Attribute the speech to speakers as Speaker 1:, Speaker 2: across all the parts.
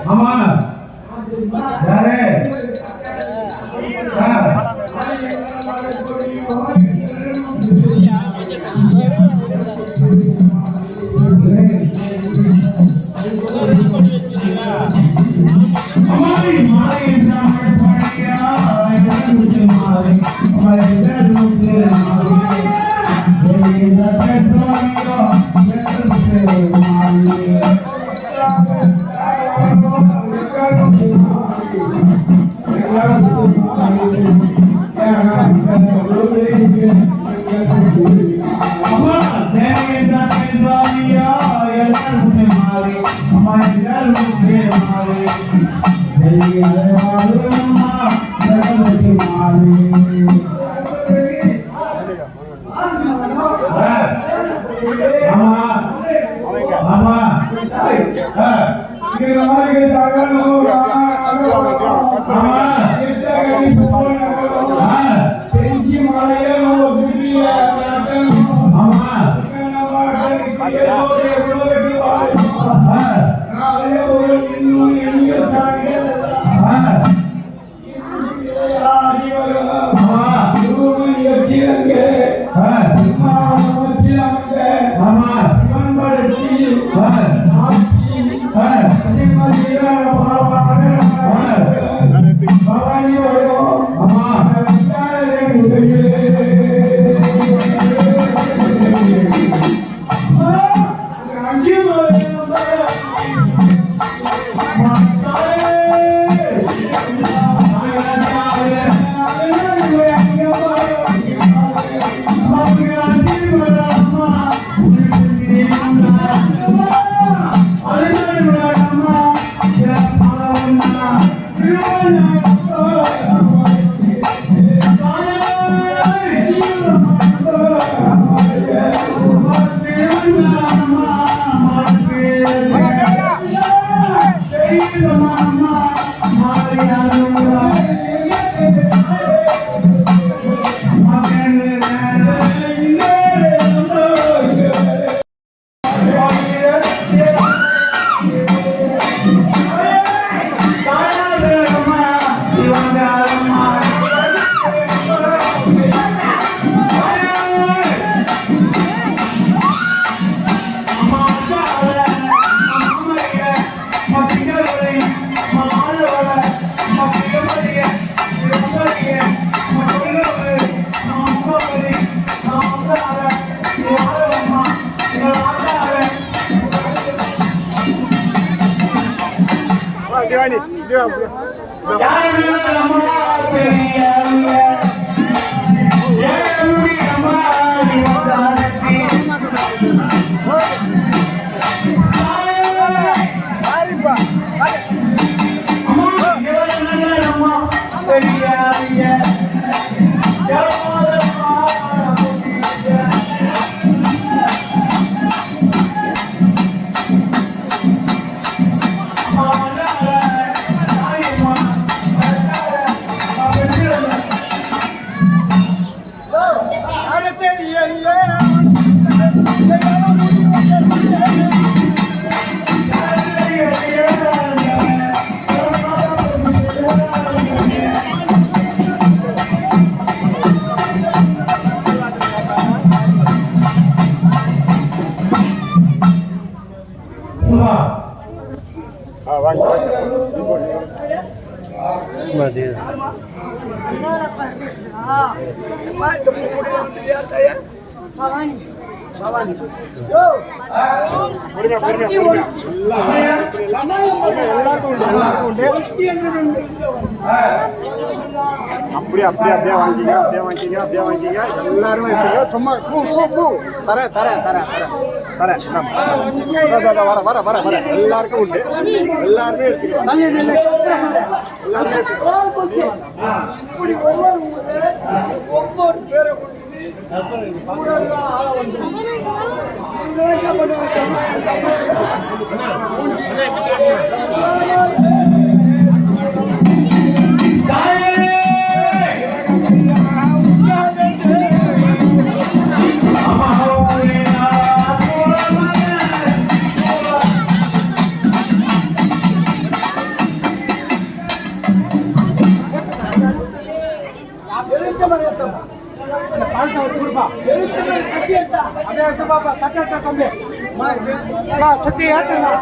Speaker 1: ஆமா யாரு
Speaker 2: அப்படியே வாங்கிங்க எல்லாருமே இருக்கீங்க சும்மா தரேன் வர எல்லாருக்கும் உண்டு எல்லாருமே இருக்கீங்க ஒவ்வொரு பேரை
Speaker 1: Amahal
Speaker 3: அந்த பழத்தை அவர் கொடுப்பா அப்படியே எடுத்து பாப்பா தட்டா தம்பி சுத்தி ஏற்றுமா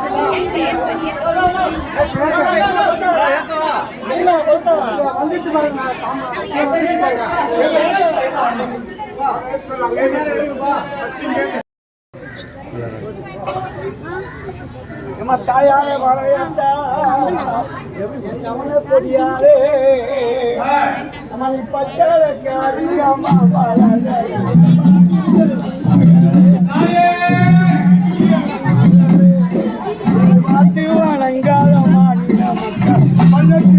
Speaker 3: வந்துட்டு பாருங்க தாயாரே வளையந்தா அவனை கொடியாரே அவனை பச்சைக்காரி அம்மா மாற்றி வணங்காத மாநில மக்கள்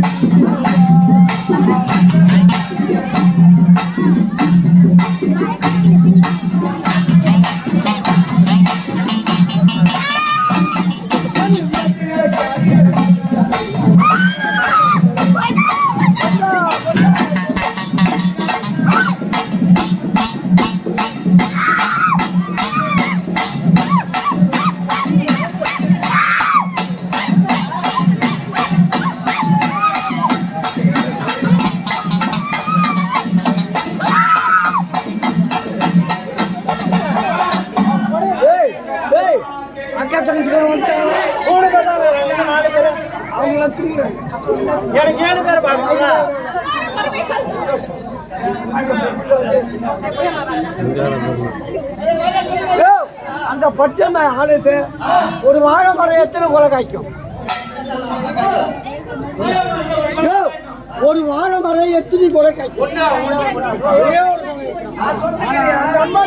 Speaker 3: அக்கா தங்கச்சிக்கிறவங்க மூணு பேர் தான் வேறு எனக்கு 4 பேர் அவங்களாம் தூங்குறாங்க எனக்கு 7 பேர் பார்க்கணுங்களா அந்த பச்சை ஆளுக்கு ஒரு வாழை மரம் எத்தனை கொலை காய்க்கும் ஒரு வாழை மரம் எத்தனை கொலை காய்க்கும் அம்மா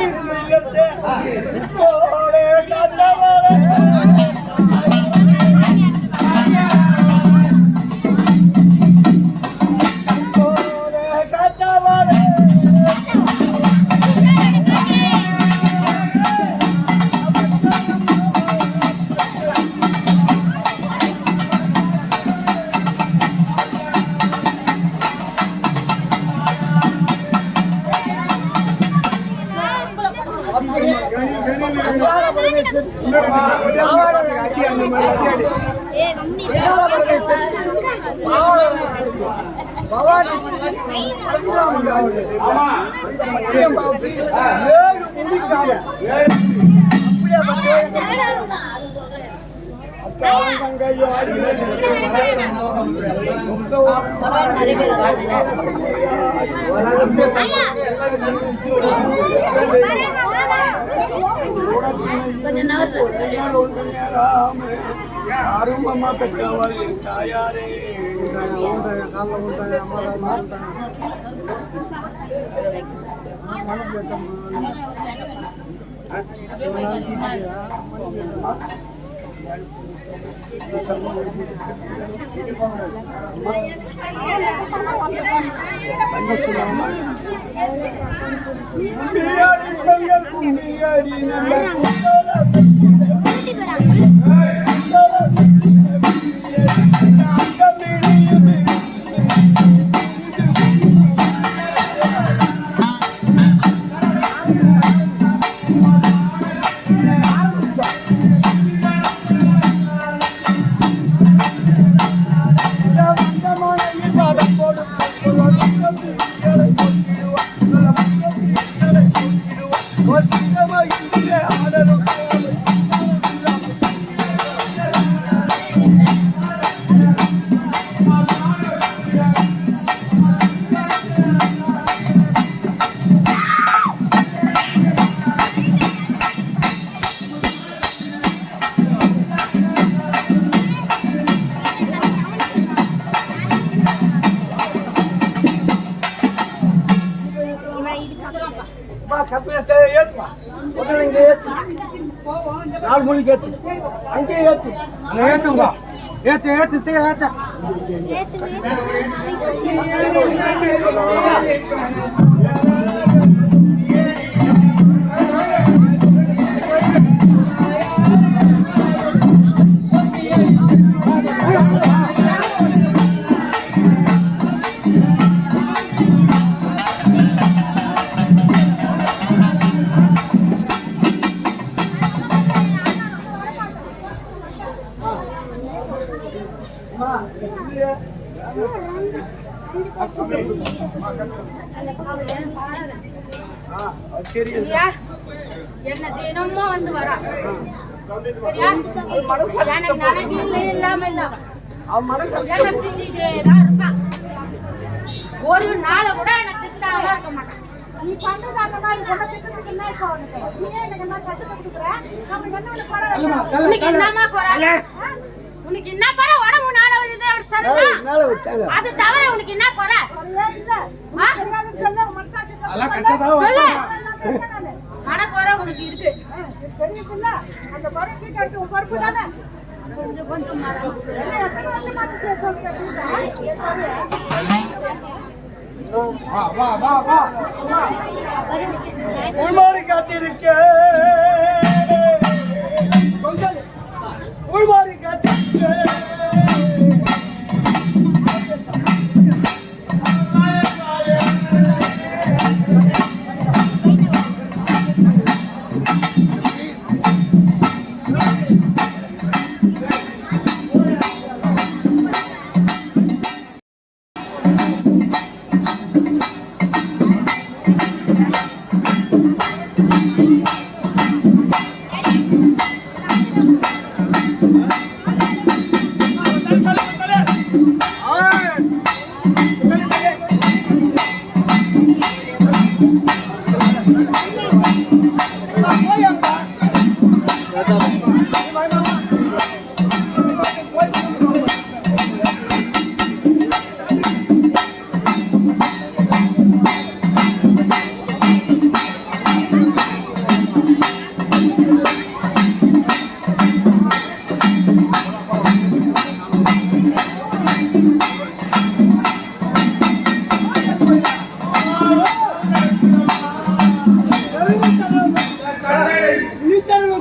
Speaker 3: யாரும் அம்மா பெற்றவாள் தாயாரே
Speaker 4: சரியா? என்ன தினமும் வந்து வரா. சரியா? எனக்கு நினைவு இல்லாம இல்ல அவ. என்ன திட்டிட்டே தான் இருப்பான். ஒரு நாள் கூட எனக்கு திட்டாம இருக்க மாட்டான். நீ பண்றது அந்த மாதிரி திட்டத்துக்கு என்ன இப்போ உனக்கு? நீ எனக்கு என்ன கத்து கொடுக்குற? நமக்கு என்ன உனக்கு குறை? உனக்கு என்னமா குறை? உனக்கு என்ன குறை? உடம்பு நாள வந்து அப்படி சொல்லுங்க. அது தவிர உனக்கு என்ன குறை? சொல்லு. மனக்குறை உனக்கு இருக்கு. தெரியுதுல்ல? அந்த குறைக்கு கட்டு பொறுப்பு தானே. கொஞ்சம் கொஞ்சம்
Speaker 3: உள்மாறி காத்திருக்க உள்மாறி காத்திருக்க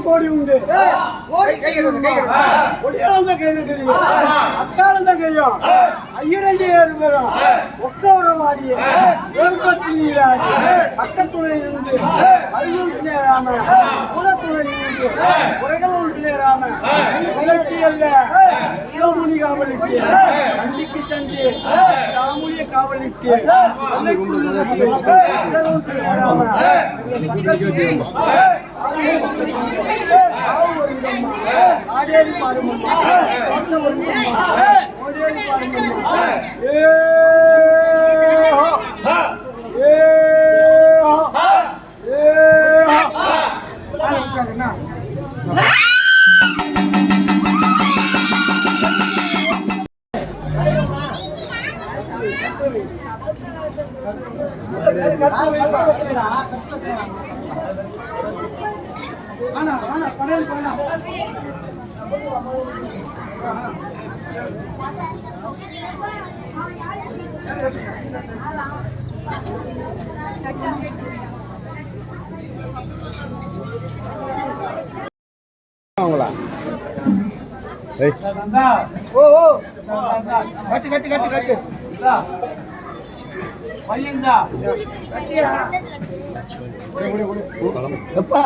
Speaker 3: கோடி உண்டு ஒடியாளந்த கையில தெரியும் அக்காலந்த கையும் ஐயரண்டி ஏறும் ஒக்கவரம் ஆடிய ஏற்பத்தில் நீராடி பக்கத்துணை இருந்து அருகில் நேராம குலத்துணை இருந்து உரைகள் ஒன்று நேராம உலகி அல்ல இளமுனி காவலிட்டு சந்திக்கு சந்தி ராமுனிய காவலிட்டு நேராம ஆடேரி பாருமம்மா ஓடேரி பாருமம்மா கட்டு கட்டு கட்டு கட்டு பையன்தா கட்டியா எப்பா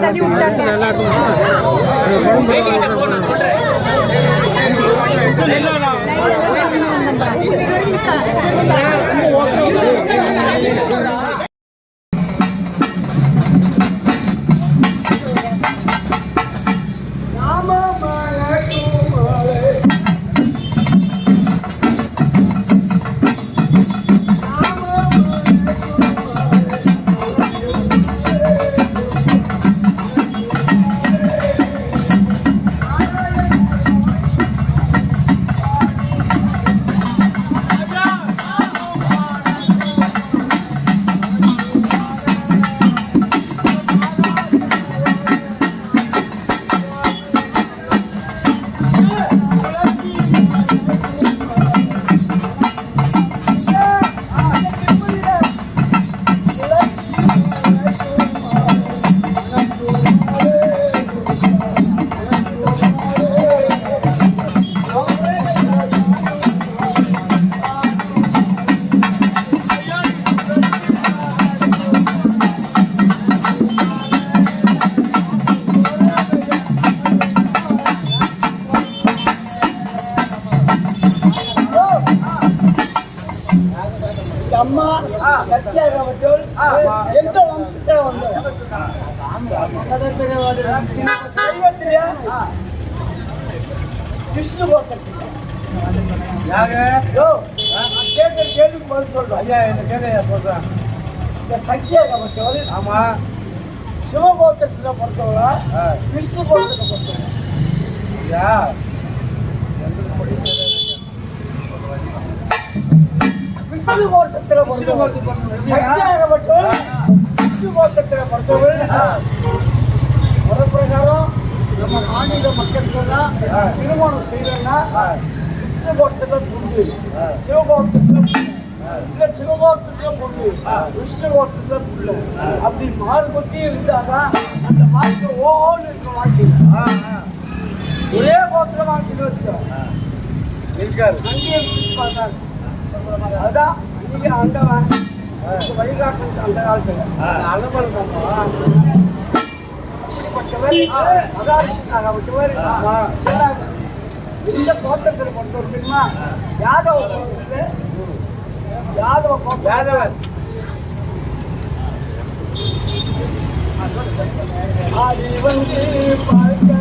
Speaker 4: தள்ளி விட்டாங்க.
Speaker 3: அம்மா சத்தியாகவற்றோல் எந்த வம்சத்தில் வந்தோம் தெய்வத்திலையா விஷ்ணு கோத்திரத்தில் கேள்விக்கு பதில் சொல்றோம்.
Speaker 1: ஐயா என்ன கேட்க சொல்றேன்.
Speaker 3: இந்த சத்தியாகவற்றோல்
Speaker 1: ஆமா
Speaker 3: சிவகோத்திரத்தில் பொறுத்தவளா விஷ்ணு கோத்திரத்தை பொறுத்தவளா?
Speaker 1: ஐயா
Speaker 3: விஷ்ணு கோத்திரத்தில் பொறுத்தவள் சத்தியாகவற்றோல் விஷ்ணு கோத்திரத்தில் பொறுத்தவள் ஒரு பிரகாரம் நம்ம மாநில மக்களுக்கெல்லாம் திருமணம் செய்யணும்னா விஷ்ணு கோத்திரத்தில் பொண்ணு, சிவகோத்திரத்தில் இல்லை சிவகோத்திரத்தில் பொண்ணு, விஷ்ணு கோத்திரத்தில் புள்ள அப்படி மாறுபட்டி இருந்தாதான் அந்த வாழ்க்கை ஓன்னு இருக்க வாழ்க்கை. ஒரே கோத்திரம் வாழ்க்கைன்னு வச்சுக்கோ
Speaker 1: இருக்காரு.
Speaker 3: சங்கியம் பார்த்தாங்க. அதான் அன்னைக்கு ஆண்டவன் வழிகாட்டு அந்த காலத்துல அனுபவம் அப்படிப்பட்டவர் அதாரிஷ்ணாகப்பட்டவர் சொன்னாங்க. இந்த கோத்திரத்தில் கொண்டு வரணுமா யாதவ கோத்திரத்தில் யாதவ கோத்திரம் ஆதி வந்து பார்க்கிற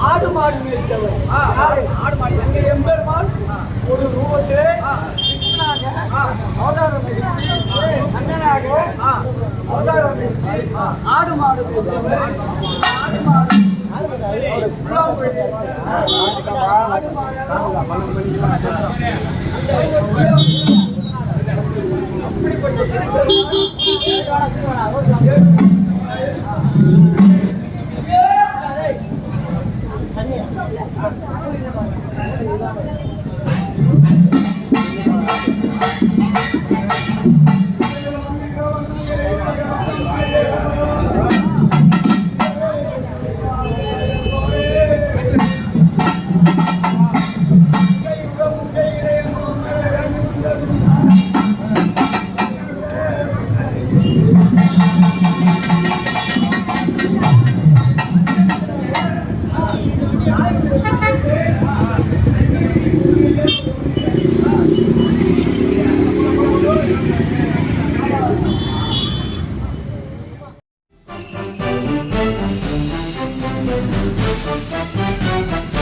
Speaker 3: ஆடு மாடு மேய்த்தவர் எங்க எம்பெருமான் ஒரு ரூபத்திலே கிருஷ்ணனாக அவதாரம் எடுத்து அண்ணனாக அவதாரம் எடுத்து ஆடு மாடு மேய்த்தவர். ஆடு மாடு
Speaker 5: Thank you.